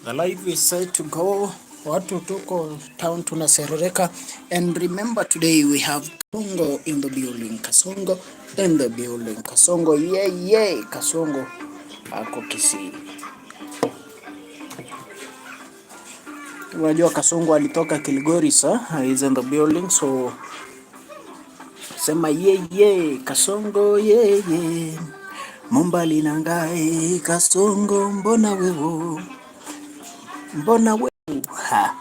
The life is set to go. Watu tuko town tunaserereka. And remember today we have Kasongo in the building. Kasongo in the building. Kasongo yeah. Kasongo ako Kisii. Unajua Kasongo alitoka Kilgori He's in the building, so sema yeah. Kasongo yeah. Mumbali nangae Kasongo mbona wewe ha.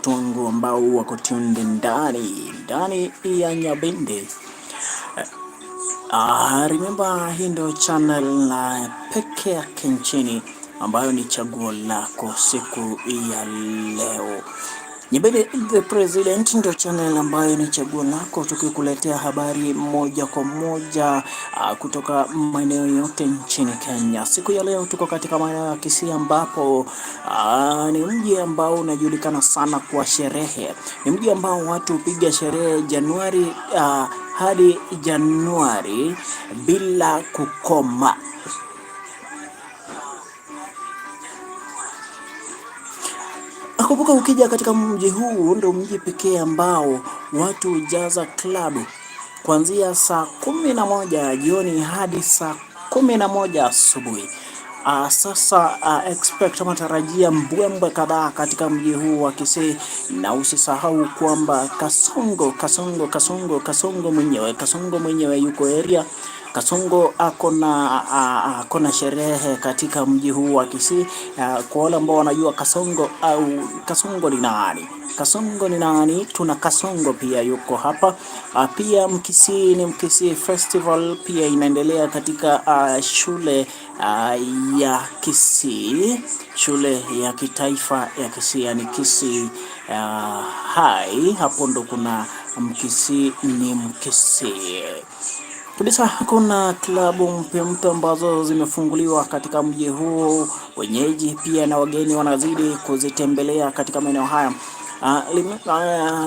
Tungu ambao wako tunde ndani ya Nyabende. Remember hii ndio channel na peke yake nchini ambayo ni chaguo lako siku ya leo. Nyabende the President ndio channel ambayo ni chaguo lako, tukikuletea habari moja kwa moja kutoka maeneo yote nchini Kenya. Siku ya leo tuko katika maeneo ya Kisii ambapo ni mji ambao unajulikana sana kwa sherehe. Ni mji ambao watu hupiga sherehe Januari hadi Januari bila kukoma. Kumbuka, ukija katika mji huu ndio mji pekee ambao watu hujaza klabu kuanzia saa 11 jioni hadi saa 11 asubuhi. Sasa expect matarajia mbwembwe kadhaa katika mji huu wa Kisii, na usisahau kwamba Kasongo mwenyewe yuko area. Kasongo akona sherehe katika mji huu wa Kisii. Kwa wale ambao wanajua Kasongo ni nani? Kasongo ni nani? Tuna Kasongo pia yuko hapa. Pia Mkisii Festival pia inaendelea katika shule ya Kisii, shule ya kitaifa ya Kisii, yani Kisii High. Hapo ndo kuna Mkisii ni Mkisii kabisa. Kuna klabu mpya ambazo zimefunguliwa katika mji huu. Wenyeji pia na wageni wanazidi kuzitembelea katika maeneo haya.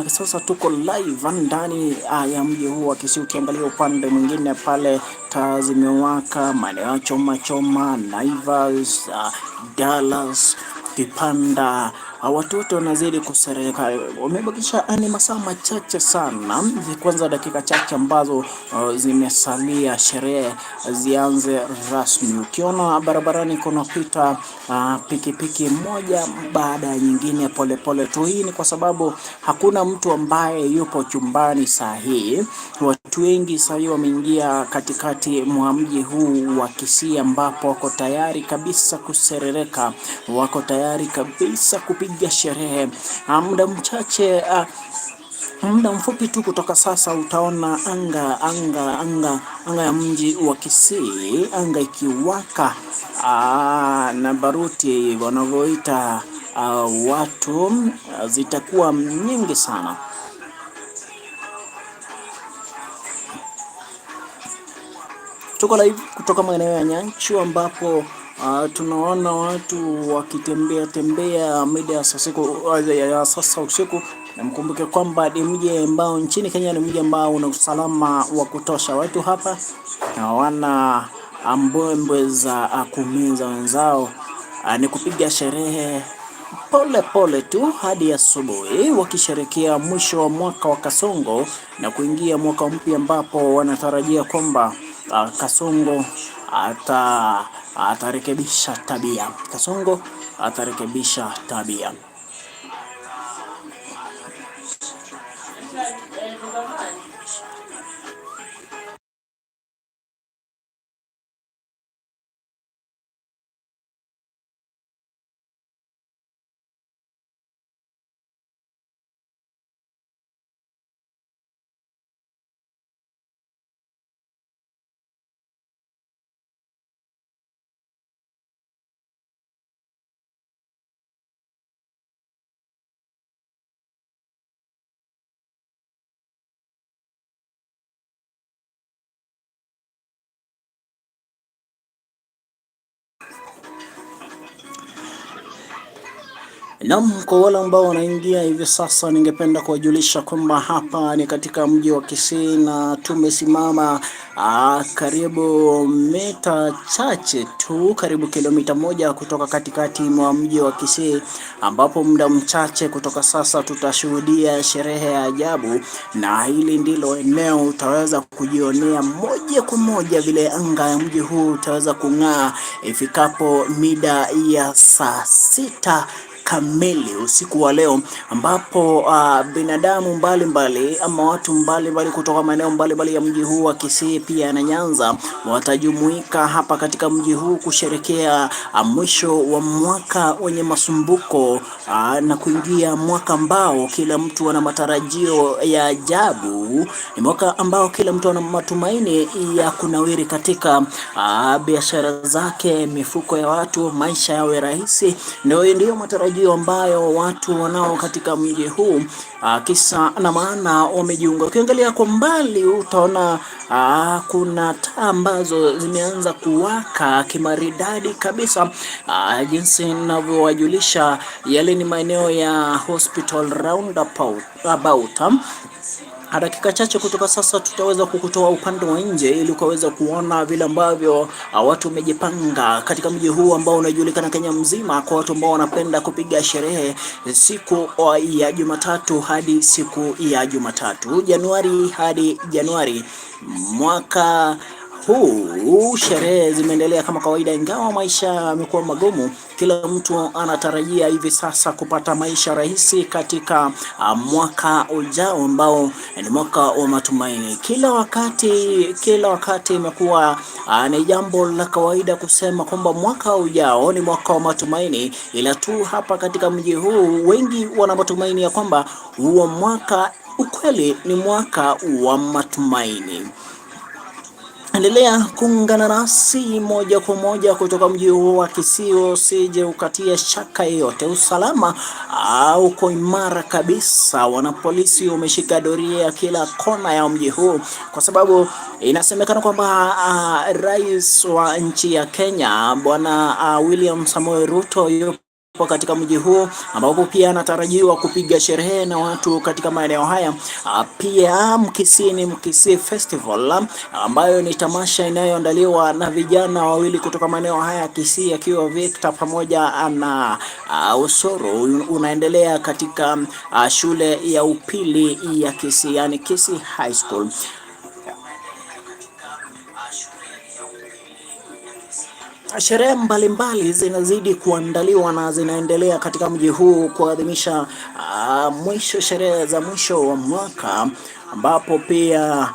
Sasa tuko live ndani ya mji huu wa Kisii. Ukiangalia upande mwingine pale, taa zimewaka, maeneo choma, Naivas, Dallas. kipanda, watoto wanazidi kusereka. Wamebakisha ni masaa machache sana, kwanza dakika chache ambazo zimesalia sherehe zianze rasmi. Ukiona barabarani kunapita pikipiki moja baada ya nyingine polepole tu. Hii ni kwa sababu hakuna mtu ambaye yupo chumbani saa hii. Watu wengi saa hii wameingia katikati mwa mji huu wa Kisii, ambapo wako tayari kabisa kuserereka, wako tayari kabisa kupiga sherehe. Muda mfupi tu kutoka sasa utaona anga ya mji wa Kisii, anga ikiwaka na baruti wanavyoita watu zitakuwa nyingi sana. Tuko live kutoka maeneo ya Nyanchu, ambapo tunaona watu wakitembea mida ya sasa usiku. Na mkumbuke kwamba ni mji ambao nchini Kenya ni mji ambao una usalama wa kutosha. Watu hapa hawana mbwembwe za kuumiza wenzao, ni kupiga sherehe pole pole tu hadi asubuhi, wakisherekea mwisho wa mwaka wa Kasongo na kuingia mwaka mpya, ambapo wanatarajia kwamba Kasongo atarekebisha tabia. Kasongo atarekebisha tabia. Naam, kwa wale ambao wanaingia hivi sasa, ningependa kuwajulisha kwamba hapa ni katika mji wa Kisii na tumesimama karibu mita chache tu, karibu kilomita moja kutoka katikati mwa mji wa Kisii, ambapo muda mchache kutoka sasa tutashuhudia sherehe ya ajabu, na hili ndilo eneo utaweza kujionea moja kwa moja vile anga ya mji huu utaweza kung'aa ifikapo mida ya saa 6 kamili usiku wa leo, ambapo binadamu mbalimbali ama watu mbalimbali kutoka maeneo mbalimbali ya mji huu wa Kisii pia na Nyanza watajumuika hapa katika mji huu kusherekea mwisho wa mwaka wenye masumbuko na kuingia mwaka ambao kila mtu ana matarajio ya ajabu. Ni mwaka ambao kila mtu ana matumaini ya kunawiri katika biashara zake, mifuko ya watu, maisha yawe rahisi. Ndio matarajio ambayo watu wanao katika mji huu, kisa na maana wamejiunga. Ukiangalia kwa mbali utaona kuna taa ambazo zimeanza kuwaka kimaridadi kabisa. Jinsi ninavyowajulisha, yale ni maeneo ya Hospital Roundabout. Dakika chache kutoka sasa tutaweza kukutoa upande wa nje ili ukaweza kuona vile ambavyo watu wamejipanga katika mji huu ambao unajulikana Kenya mzima kwa watu ambao wanapenda kupiga sherehe siku ya Jumatatu hadi siku ya Jumatatu, Januari hadi Januari. Mwaka huu sherehe zimeendelea kama kawaida, ingawa maisha yamekuwa magumu. Kila mtu anatarajia hivi sasa kupata maisha rahisi katika mwaka ujao ambao ni mwaka wa matumaini. Kila wakati imekuwa ni jambo la kawaida kusema kwamba mwaka ujao ni mwaka wa matumaini, ila tu hapa katika mji huu wengi wana matumaini ya kwamba huo mwaka ukweli ni mwaka wa matumaini. Endelea kuungana nasi moja kwa moja kutoka mji huu wa Kisii, usije ukatia shaka yoyote. Usalama uko imara kabisa. Wanapolisi wameshika doria kila kona ya mji huu, kwa sababu inasemekana kwamba rais wa nchi ya Kenya Bwana William Samoei Ruto yupo katika mji huu ambapo pia anatarajiwa kupiga sherehe na watu katika maeneo haya. Pia Mkisii Festival ambayo ni tamasha inayoandaliwa na vijana wawili kutoka maeneo haya Kisii, akiwa Victor pamoja na Osoro, unaendelea katika shule ya upili ya Kisii, yani Kisii High School. Sherehe mbalimbali zinazidi kuandaliwa na zinaendelea katika mji huu kuadhimisha sherehe za mwisho wa mwaka, ambapo pia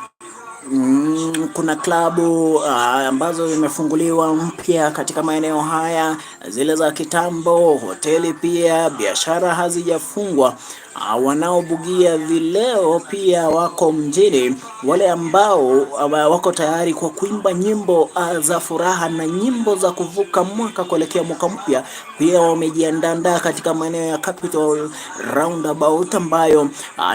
kuna klabu ambazo zimefunguliwa mpya katika maeneo haya, zile za kitambo, hoteli pia, biashara hazijafungwa. Wanaobugia vileo pia wako mjini, wale ambao wako tayari kwa kuimba nyimbo za furaha na nyimbo za kuvuka mwaka kuelekea mwaka mpya, pia wamejiandaa katika maeneo ya Capital Roundabout, ambayo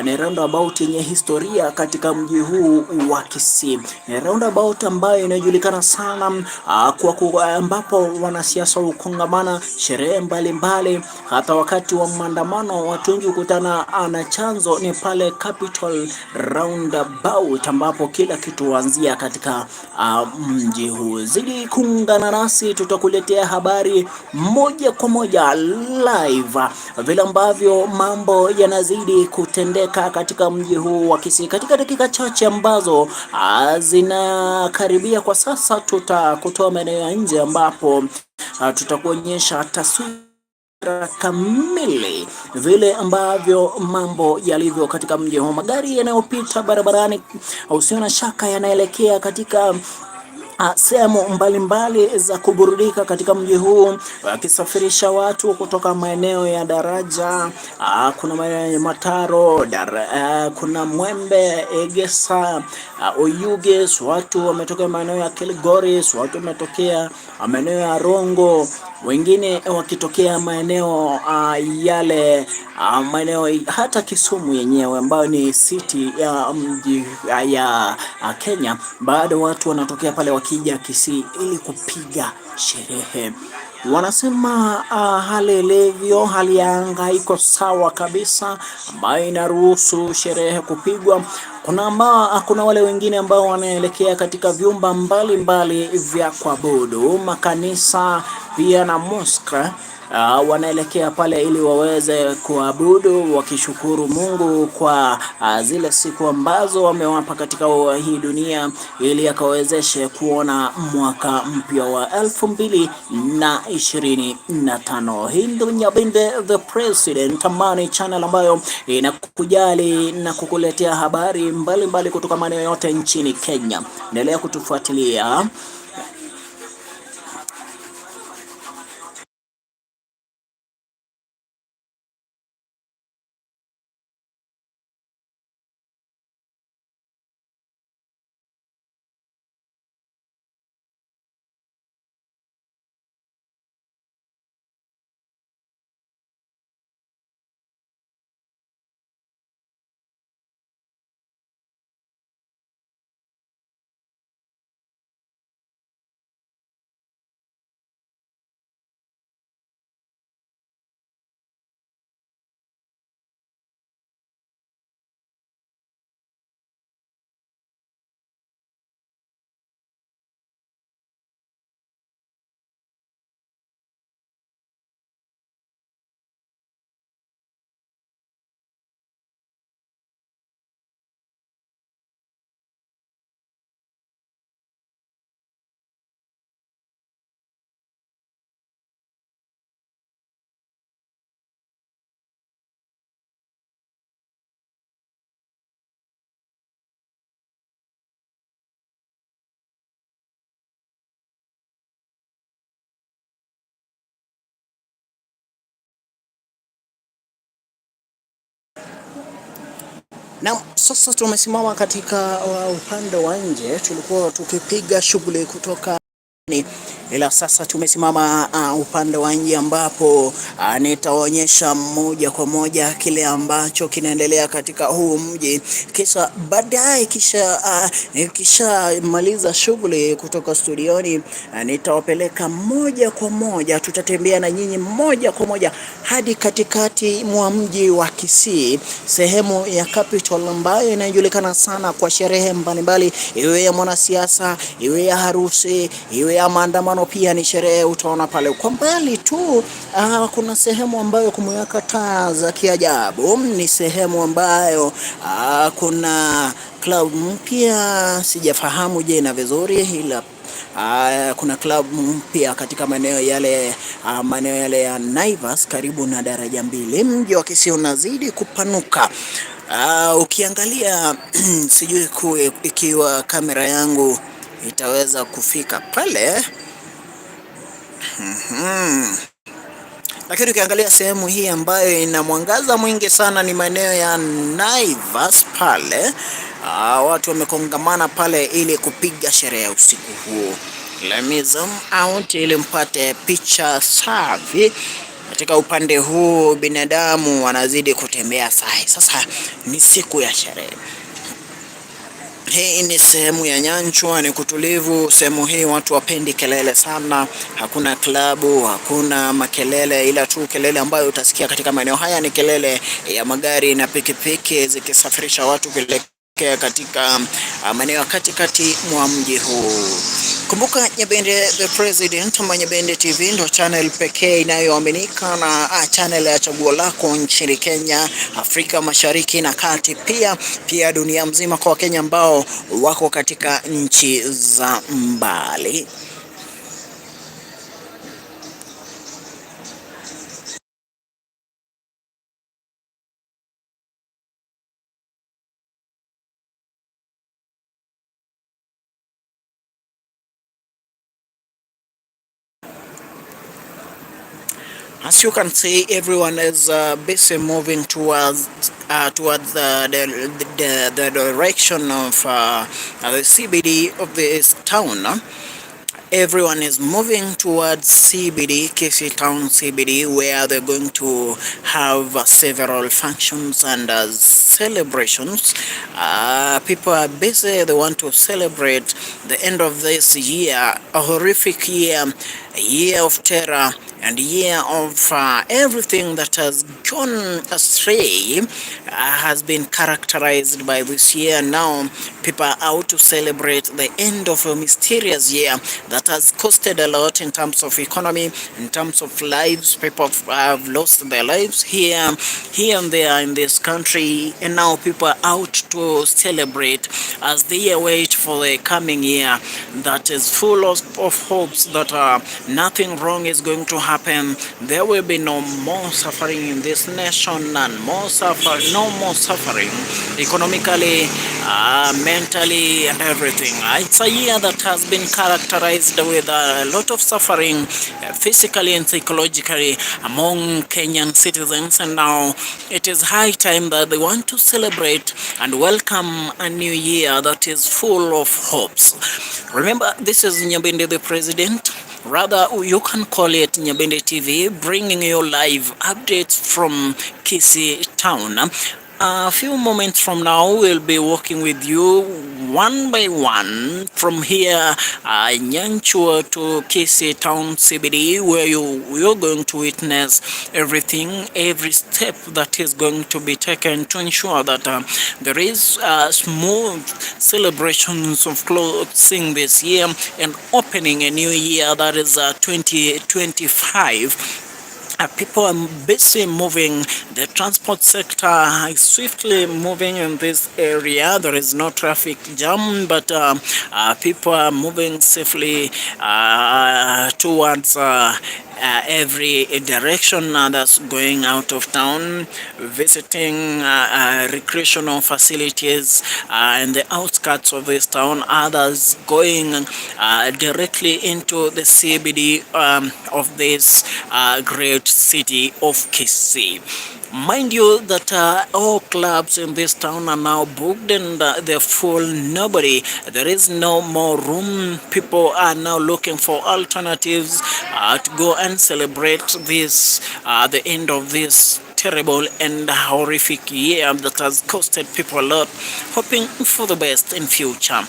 ni roundabout yenye historia katika mji huu wa Kisii. Ni roundabout ambayo inajulikana sana ambapo wanasiasa hukongamana, sherehe mbalimbali, hata wakati wa maandamano watu wengi hukutana, na chanzo ni pale Capital Roundabout, ambapo kila kitu huanzia katika mji huu. Zidi kuungana nasi, tutakuletea habari moja kwa moja live, vile ambavyo mambo yanazidi kutendeka katika mji huu wa Kisii. Katika dakika chache ambazo zinakaribia kwa sasa, tutakutoa maeneo ya nje ambapo tutakuonyesha taswira kamili vile ambavyo mambo yalivyo katika mji huu. Magari yanayopita barabarani usio na shaka yanaelekea katika sehemu mbalimbali za kuburudika katika mji huu, akisafirisha watu kutoka maeneo ya Daraja, kuna maeneo ya Mataro, kuna Mwembe, Egesa, Oyuge, watu wametokea maeneo ya Kilgoris, watu wametokea maeneo ya Rongo, wengine wakitokea maeneo yale maeneo hata Kisumu yenyewe ambayo ni city ya mji ya Kenya. Bado watu wanatokea pale wakija Kisii ili kupiga sherehe. Wanasema hali ilivyo, hali ya anga iko sawa kabisa, ambayo inaruhusu sherehe kupigwa. Kuna wale wengine ambao wanaelekea katika vyumba mbalimbali vya kuabudu, makanisa pia na mosque. Wanaelekea pale ili waweze kuabudu, wakishukuru Mungu kwa zile siku ambazo wamewapa katika hii dunia, ili akawezeshe kuona mwaka mpya wa 2025. Hii ndio Nyabinde the President Amani channel, ambayo inakujali na kukuletea habari mbalimbali kutoka maeneo yote nchini Kenya. Endelea kutufuatilia. Na sasa tumesimama katika upande wa nje, tulikuwa tukipiga shughuli kutoka ila sasa tumesimama upande wa nje ambapo nitaonyesha moja kwa moja kile ambacho kinaendelea katika huu mji, kisha baadaye kisha maliza shughuli kutoka studioni, nitawapeleka moja kwa moja, tutatembea na nyinyi moja kwa moja hadi katikati mwa mji wa Kisii, sehemu ya capital ambayo inajulikana sana kwa sherehe mbalimbali, iwe ya mwanasiasa, iwe ya harusi, iwe ya maandamano, pia ni sherehe. Utaona pale kwa mbali tu kuna sehemu ambayo kumeweka taa za kiajabu. Ni sehemu ambayo kuna club mpya, sijafahamu jina vizuri, ila kuna club mpya katika maeneo yale ya Naivas karibu na daraja mbili. Mji wa Kisii unazidi kupanuka. Ukiangalia sijui ikiwa kamera yangu itaweza kufika pale. Lakini ukiangalia sehemu hii ambayo ina mwangaza mwingi sana ni maeneo ya Naivas pale. Watu wamekongamana pale ili kupiga sherehe ya usiku huo. Let me zoom out ili mpate picha safi. Katika upande huu binadamu wanazidi kutembea sahi. Sasa ni siku ya sherehe. Hii ni sehemu ya Nyanchwa, ni kutulivu. Sehemu hii watu wapendi kelele sana. Hakuna klabu, hakuna makelele, ila tu kelele ambayo utasikia katika maeneo haya ni kelele ya magari na pikipiki zikisafirisha watu kuelekea katika maeneo katikati mwa mji huu. Kumbuka Nyabende the President ama Nyabende TV ndio channel pekee inayoaminika na channel ya chaguo lako nchini Kenya, Afrika Mashariki na Kati, pia dunia mzima kwa Wakenya ambao wako katika nchi za mbali. As you can see, everyone is busy moving towards the direction of the CBD of this town. Everyone is moving towards CBD, Kisii Town CBD, where they're going to have several functions and celebrations. People are busy. They want to celebrate the end of this year, a horrific year, a year of terror, and a year of everything that has gone astray has been characterized by this year. Now people are out to celebrate the end of a mysterious year that has costed a lot in terms of economy, in terms of lives. People have lost their lives here and there in this country, and now people are out to celebrate as they await for the coming year that is full of hopes that nothing wrong is going to happen. There will be no more suffering in this nation, and no more suffering economically, mentally, and everything. It's a year that has been characterized with a lot of suffering, physically and psychologically, among Kenyan citizens, and now it is high time that they want to celebrate and welcome a new year that is full of hopes. Remember, this is Nyabende the President. Rather, you can call it Nyabende TV, bringing you live updates from Kisii Town. A few moments from now, we'll be walking with you one by one from here, Nyanchwa to Kisii Town CBD, where you're going to witness everything, every step that is going to be taken to ensure that there is smooth celebrations of closing this year and opening a new year that is 2025. People are busy moving. The transport sector is swiftly moving in this area. There is no traffic jam, but people are moving safely towards every direction. That's going out of town, visiting recreational facilities in the outskirts of this town. Others going directly into the CBD of this great city of Kisii. Mind you that all clubs in this town are now booked and they're full. Nobody, there is no more room. People are now looking for alternatives to go and celebrate this, the end of this terrible and horrific year that has costed people a lot, hoping for the best in future.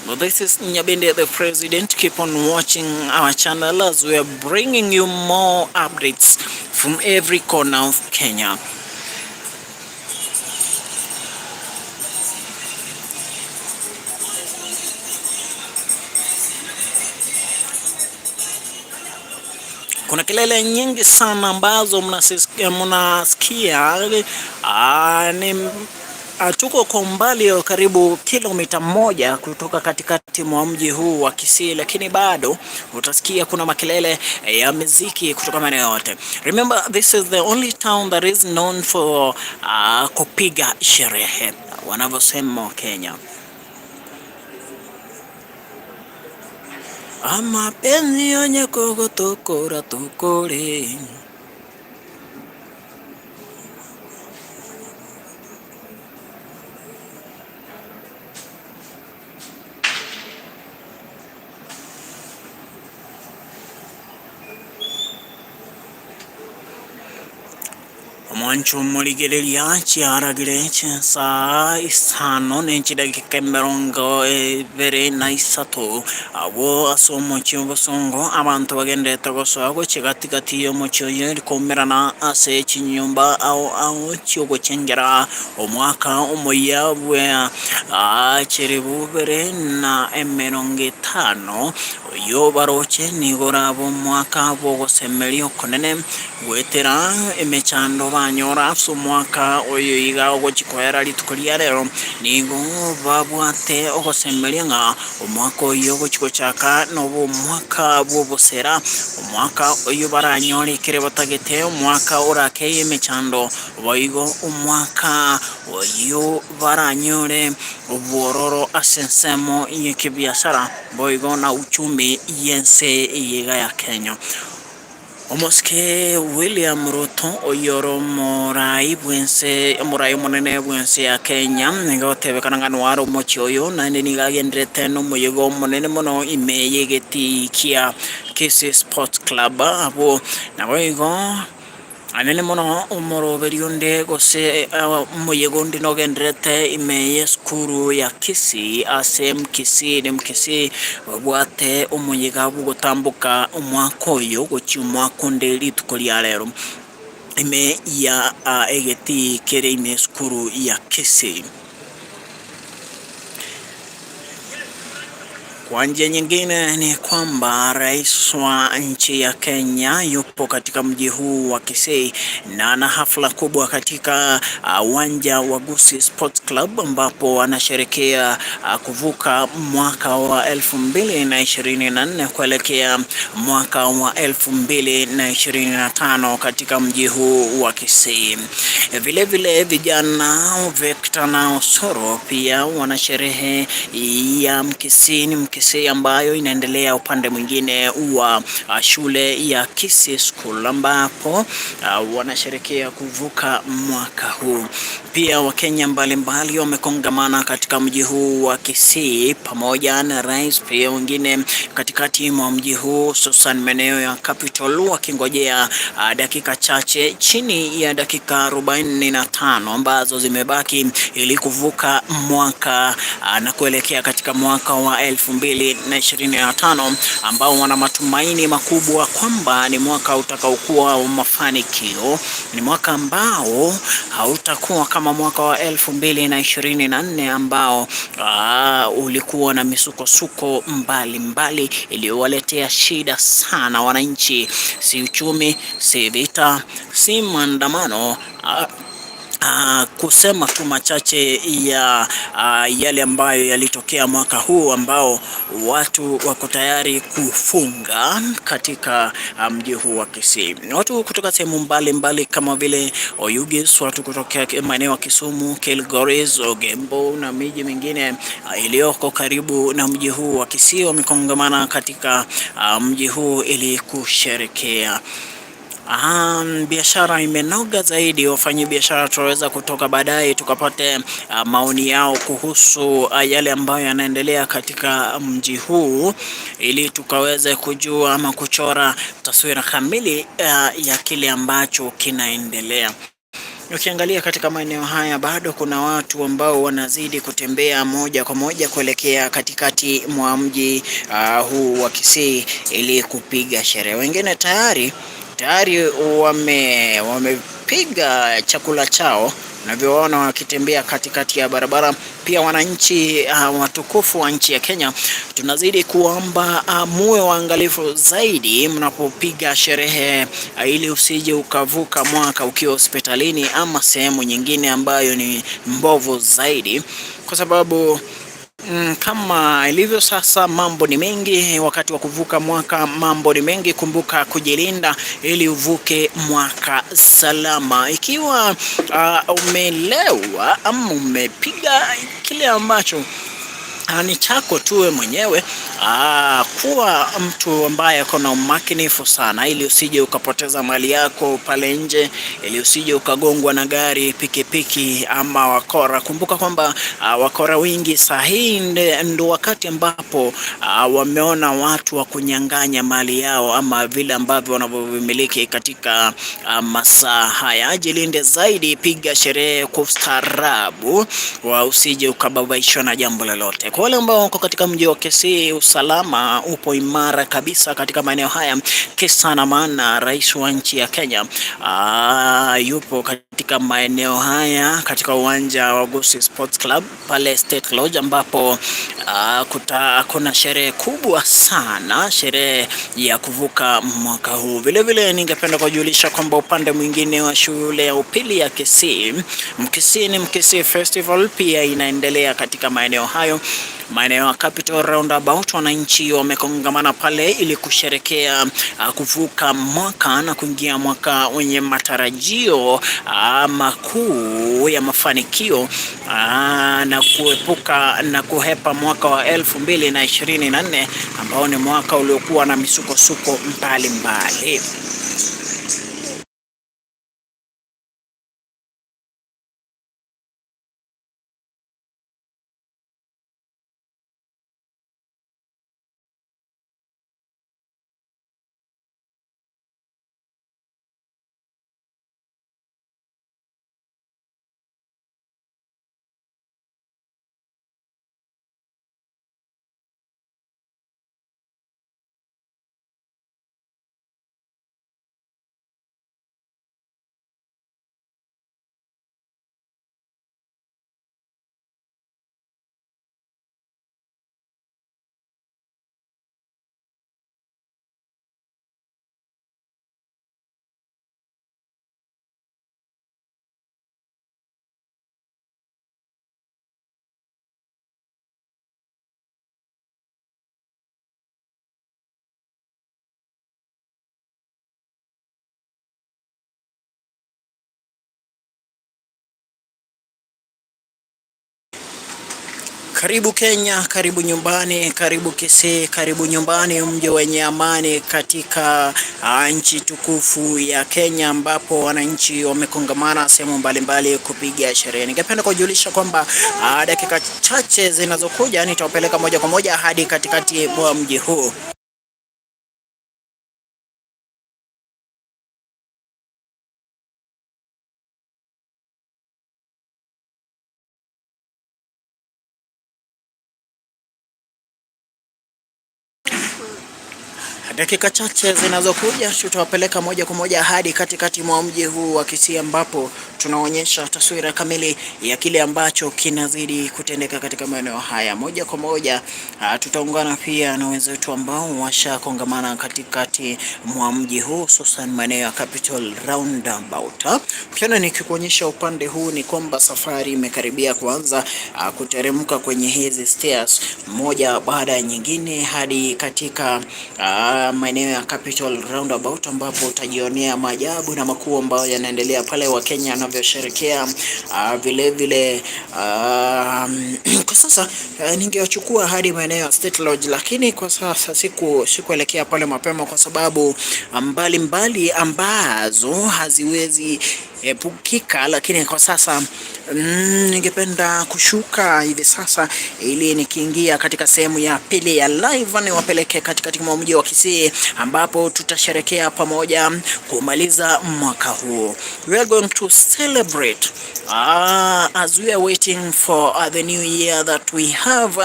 Well, this is Nyabende the President. Keep on watching our channel as we are bringing you more updates from every corner of Kenya. Kuna kelele nyingi sana ambazo mnasikia ni tuko kwa umbali karibu kilomita 1 kutoka katikati mwa mji huu wa Kisii, lakini bado utasikia kuna makelele ya muziki kutoka maeneo yote. Remember, this is the only town that is known for kupiga sherehe wanavyosema Kenya. Amapenzi yenye kugutokora tukore. Omanchu muligereria chiaragire saa 5 n'ekidakika 23 abo asomo cy'obusongo abantu bagendete gosoago kigatigati y'omucyo yerikomberana ase ekinyumba aho cyogo cyengera omwaka omuyabwe kiribubere na 50 yo baroche nigora bo mwaka bogosemerio konene gwetera emechando banyora so mwaka oyo iga ogokikoera litukoria rero nigo babwate ogosemeria nga omwaka oyo ogokiko chaka nobo mwaka bwobosera omwaka oyo baranyore kire batagete omwaka orake emechando boigo omwaka oyo baranyore obororo asensemo yekibiashara boigo na uchumi yense yiga ya Kenya. Omoske William Ruto oyoro morai munene bwense ya Kenya ngotebekana ngano waro mochioyo na nigagendrete no muyego munene muno imeyegeti kia Kisii Sports Club abo naboigo anene muno umoroberionde gose muyegondi nogendrete imeye skuru ya Kisii asem Kisii Kisii bwate umuyega bugotambuka umwaka oyo gochumwaka ndeli tukolia rero ime ya egeti kere ime skuru ya Kisii. Kwa njia nyingine ni kwamba rais wa nchi ya Kenya yupo katika mji huu wa Kisii na ana hafla kubwa katika uwanja wa Gusii Sports Club ambapo anasherehekea kuvuka mwaka wa 2024 kuelekea mwaka wa 2025 katika mji huu wa Kisii. Vile vile vijana Victor na Osoro pia wanasherehe ya Kisii ambayo inaendelea upande mwingine wa shule ya Kisii School ambapo wanasherehekea kuvuka mwaka huu. Pia Wakenya mbalimbali wamekongamana katika mji huu wa Kisii pamoja na rais, pia wengine katikati mwa mji huu hususan maeneo ya Capital wakingojea dakika chache, chini ya dakika 45 ambazo zimebaki ili kuvuka mwaka na kuelekea katika mwaka wa 2025 ambao wana matumaini makubwa kwamba ni mwaka utakaokuwa wa mafanikio, ni mwaka ambao hautakuwa kama mwaka wa 2024 ambao ulikuwa na misukosuko mbalimbali iliyowaletea shida sana wananchi, si uchumi, si vita, si maandamano, kusema tu machache ya yale ambayo yalitokea mwaka huu ambao watu wako tayari kufunga katika mji huu wa Kisii. Watu kutoka sehemu mbalimbali kama vile Oyugis, watu kutoka maeneo ya Kisumu, Kilgoris, Ogembo na miji mingine iliyoko karibu na mji huu wa Kisii wamekongamana katika mji huu ili kusherekea. biashara imenoga zaidi. Wafanyabiashara tutaweza kutoka baadaye tukapate maoni yao kuhusu yale ambayo yanaendelea katika mji huu, ili tukaweze kujua ama kuchora taswira kamili ya kile ambacho kinaendelea. Ukiangalia katika maeneo haya bado kuna watu ambao wanazidi kutembea moja kwa moja kuelekea katikati mwa mji huu wa Kisii ili kupiga sherehe. Wengine tayari wamepiga chakula chao, unavyoona wakitembea katikati ya barabara. Pia wananchi watukufu wa nchi ya Kenya, tunazidi kuomba muwe waangalifu zaidi mnapopiga sherehe, ili usije ukavuka mwaka ukiwa hospitalini ama sehemu nyingine ambayo ni mbovu zaidi, kwa sababu kama ilivyo sasa, mambo ni mengi. Wakati wa kuvuka mwaka mambo ni mengi. Kumbuka kujilinda ili uvuke mwaka salama. Ikiwa umelewa ama umepiga kile ambacho ni chako tuwe mwenyewe, kuwa mtu ambaye ako na umakinifu sana, ili usije ukapoteza mali yako pale nje, ili usije ukagongwa na gari, pikipiki ama wakora. Kumbuka kwamba wakora wingi sahihi ndo wakati ambapo wameona watu wa kunyang'anya mali yao ama vile ambavyo wanavyomiliki katika masaa haya. Jilinde zaidi, piga sherehe kwa ustaarabu, usije ukababaishwa na jambo lolote. Kwa wale ambao wako katika mji wa Kisii, usalama upo imara kabisa katika maeneo haya. Kisa na maana, rais wa nchi ya Kenya yupo katika maeneo haya katika uwanja wa Gusii Sports Club pale State Lodge, ambapo kuna sherehe kubwa sana, sherehe ya kuvuka mwaka huu. Vile vile ningependa kujulisha kwamba upande mwingine wa shule ya upili ya Kisii, Mkisii Festival pia inaendelea katika maeneo hayo. Maeneo ya Capital Roundabout, wananchi wamekongamana pale ili kusherekea kuvuka mwaka na kuingia mwaka wenye matarajio makuu ya mafanikio na kuepuka na kuhepa mwaka wa 2024 ambao ni mwaka uliokuwa na misukosuko mbalimbali. Karibu Kenya, karibu nyumbani, karibu Kisii, karibu nyumbani, mji wenye amani katika nchi tukufu ya Kenya, ambapo wananchi wamekongamana sehemu mbalimbali kupiga sherehe. Ningependa kujulisha kwamba dakika chache zinazokuja nitawapeleka moja kwa moja hadi katikati mwa mji huu. Dakika chache zinazokuja tutawapeleka moja kwa moja hadi katikati mwa mji huu wa Kisii, ambapo tunaonyesha taswira kamili ya kile ambacho kinazidi kutendeka katika maeneo haya. Moja kwa moja tutaungana pia na wenzetu ambao washakongamana katikati mwa mji huu, hususan maeneo ya Capital Roundabout. Pia nikikuonyesha upande huu ni kwamba safari imekaribia kuanza kuteremka kwenye hizi stairs moja baada ya nyingine hadi katika maeneo ya Capital Roundabout, ambapo utajionea maajabu na makuu ambayo yanaendelea pale, Wakenya na wanavyosherekea. Vile vile kwa sasa ningewachukua hadi maeneo ya State Lodge, lakini kwa sasa sikuelekea pale mapema kwa sababu mbalimbali ambazo haziwezi epukika, lakini kwa sasa ningependa kushuka hivi sasa ili nikiingia katika sehemu ya pili ya live niwapeleke katika mji wa Kisii ambapo tutasherekea pamoja kumaliza mwaka huu. We are going to celebrate as we are waiting for the new year that we have.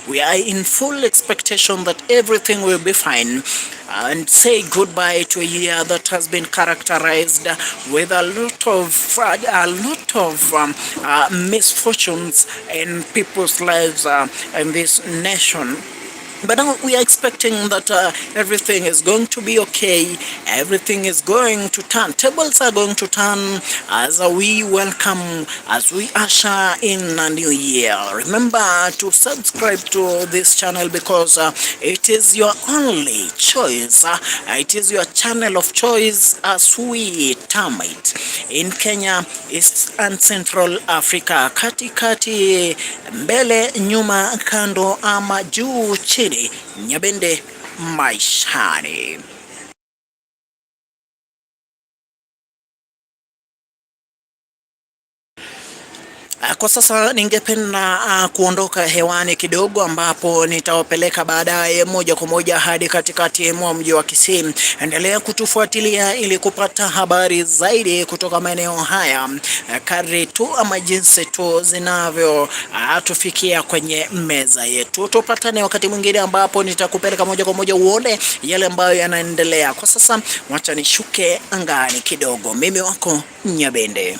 We are in full expectation that everything will be fine and say goodbye to a year that has been characterized with a lot of misfortunes in people's lives in this nation. But now we are expecting that everything is going to be okay. Everything is going to turn. Tables are going to turn as we welcome, as we usher in a new year. Remember to subscribe to this channel because it is your only choice. It is your channel of choice as we term it. In Kenya, East and Central Africa. Katikati, mbele, nyuma, kando ama juu chini. Nyabende maishani. Kwa sasa ningependa kuondoka hewani kidogo, ambapo nitawapeleka baadaye moja kwa moja hadi katikati mwa mji wa Kisii. Endelea kutufuatilia ili kupata habari zaidi kutoka maeneo haya kadri tu ama jinsi tu zinavyo tufikia kwenye meza yetu. Tupatane wakati mwingine ambapo nitakupeleka moja kwa moja uone yale ambayo yanaendelea. Kwa sasa wacha nishuke angani kidogo. Mimi wako Nyabende.